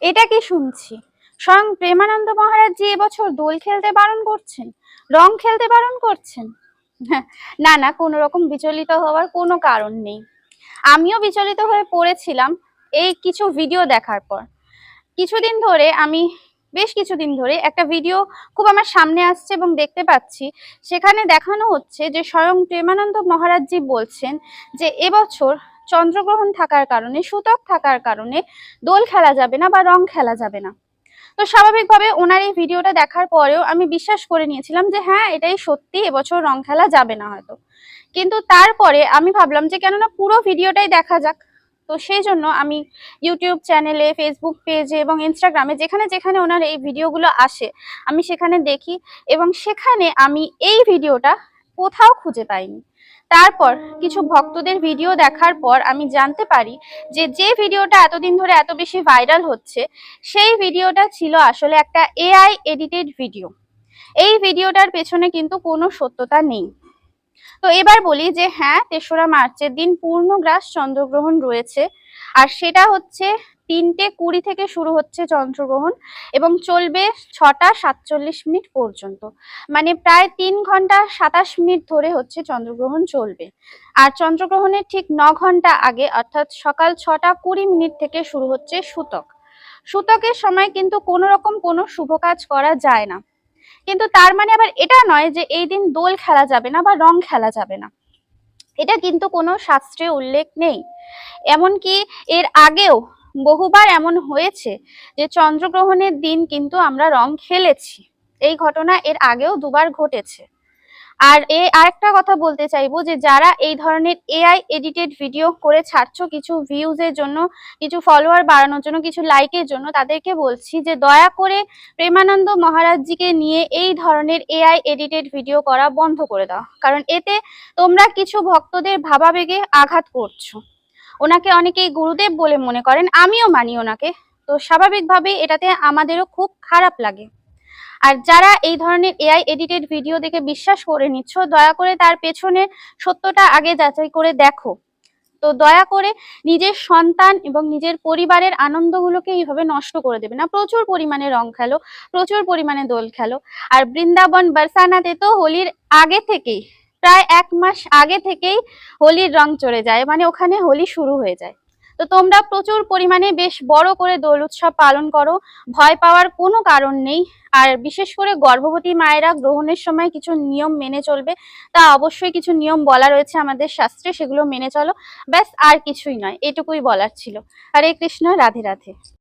এটা কি শুনছি? স্বয়ং প্রেমানন্দ মহারাজ জি এবছর দোল খেলতে বারণ করছেন, রং খেলতে বারণ করছেন। হ্যাঁ, না না, কোনো রকম বিচলিত হওয়ার কোনো কারণ নেই। আমিও বিচলিত হয়ে পড়েছিলাম এই কিছু ভিডিও দেখার পর। কিছুদিন ধরে আমি বেশ কিছুদিন ধরে একটা ভিডিও খুব আমার সামনে আসছে এবং দেখতে পাচ্ছি, সেখানে দেখানো হচ্ছে যে স্বয়ং প্রেমানন্দ মহারাজ জি বলছেন যে এবছর চন্দ্রগ্রহণ থাকার কারণে, সূতক থাকার কারণে দোল খেলা যাবে না বা রং খেলা যাবে না। তো স্বাভাবিকভাবে ওনার এই ভিডিওটা দেখার পরেও আমি বিশ্বাস করে নিয়েছিলাম যে হ্যাঁ, এটাই সত্যি, এবছর রং খেলা যাবে না হয়তো। কিন্তু তারপরে আমি ভাবলাম যে কেননা পুরো ভিডিওটাই দেখা যাক। তো সেই জন্য আমি ইউটিউব চ্যানেলে, ফেসবুক পেজে এবং ইনস্টাগ্রামে যেখানে যেখানে ওনার এই ভিডিওগুলো আসে আমি সেখানে দেখি, এবং সেখানে আমি এই ভিডিওটা কোথাও খুঁজে পাইনি। তারপর কিছু ভক্তদের ভিডিও দেখার পর আমি জানতে পারি যে যে ভিডিওটা এতদিন ধরে এত বেশি ভাইরাল হচ্ছে, সেই ভিডিওটা ছিল আসলে একটা এআই এডিটেড ভিডিও। এই ভিডিওটার পেছনে কিন্তু কোনো সত্যতা নেই। তো এবার বলি যে হ্যাঁ, ৩রা মার্চের দিন পূর্ণগ্রাস চন্দ্রগ্রহণ রয়েছে, আর সেটা হচ্ছে ৩:২০ থেকে শুরু হচ্ছে চন্দ্রগ্রহণ এবং চলবে ৬টা ৪৭ মিনিট পর্যন্ত। মানে প্রায় ৩ ঘন্টা ২৭ মিনিট ধরে হচ্ছে চন্দ্রগ্রহণ চলবে। আর চন্দ্রগ্রহণের ঠিক ৯ ঘন্টা আগে অর্থাৎ সকাল ৬টা ২০ মিনিট থেকে শুরু হচ্ছে সূতক। সূতকের সময় কিন্তু কোনো রকম কোনো শুভ কাজ করা যায় না। কিন্তু তার মানে আবার এটা নয় যে এই দিন দোল খেলা যাবে না বা রং খেলা যাবে না, এটা কিন্তু কোনো শাস্ত্রে উল্লেখ নেই। এমনকি এর আগেও বহুবার এমন হয়েছে যে চন্দ্রগ্রহণের দিন কিন্তু আমরা রং খেলেছি। এই ঘটনা এর আগেও দুবার ঘটেছে। আর আরেকটা কথা বলতে চাইবো যে যারা এই ধরনের এআই এডিটেড ভিডিও করে ছাড়ছো কিছু ভিউজের জন্য, কিছু ফলোয়ার বাড়ানোর জন্য, কিছু লাইকের জন্য, তাদেরকে বলছি যে দয়া করে প্রেমানন্দ মহারাজজিকে নিয়ে এই ধরনের এআই এডিটেড ভিডিও করা বন্ধ করে দাও। কারণ এতে তোমরা কিছু ভক্তদের ভাবাবেগে আঘাত করছো। ওনাকে অনেকেই গুরুদেব বলে মনে করেন, আমিও মানি ওনাকে। তো স্বাভাবিকভাবেই এটাতে আমাদেরও খুব খারাপ লাগে। আর যারা এই ধরনের এআই এডিটেড ভিডিও দেখে বিশ্বাস করে নিচ্ছ, দয়া করে তার পেছনের সত্যটা আগে যাচাই করে দেখো। তো দয়া করে নিজের সন্তান এবং নিজের পরিবারের আনন্দগুলোকে এইভাবে নষ্ট করে দেবে না। প্রচুর পরিমাণে রং খেলো, প্রচুর পরিমাণে দোল খেলো। আর বৃন্দাবন বরসানাতে তো হোলির আগে থেকেই, প্রায় 1 মাস আগে থেকেই হোলির রং চড়ে যায়, মানে ওখানে হোলি শুরু হয়ে যায়। তো তোমরা প্রচুর পরিমাণে বেশ বড় করে দোল উৎসব পালন করো, ভয় পাওয়ার কোনো কারণ নেই। আর বিশেষ করে গর্ভবতী মায়েরা গ্রহণের সময় কিছু নিয়ম মেনে চলবে, তা অবশ্যই কিছু নিয়ম বলা রয়েছে আমাদের শাস্ত্রে, সেগুলো মেনে চলো। ব্যাস, আর কিছুই নয়, এটুকুই বলার ছিল। হরে কৃষ্ণ, রাধে রাধে।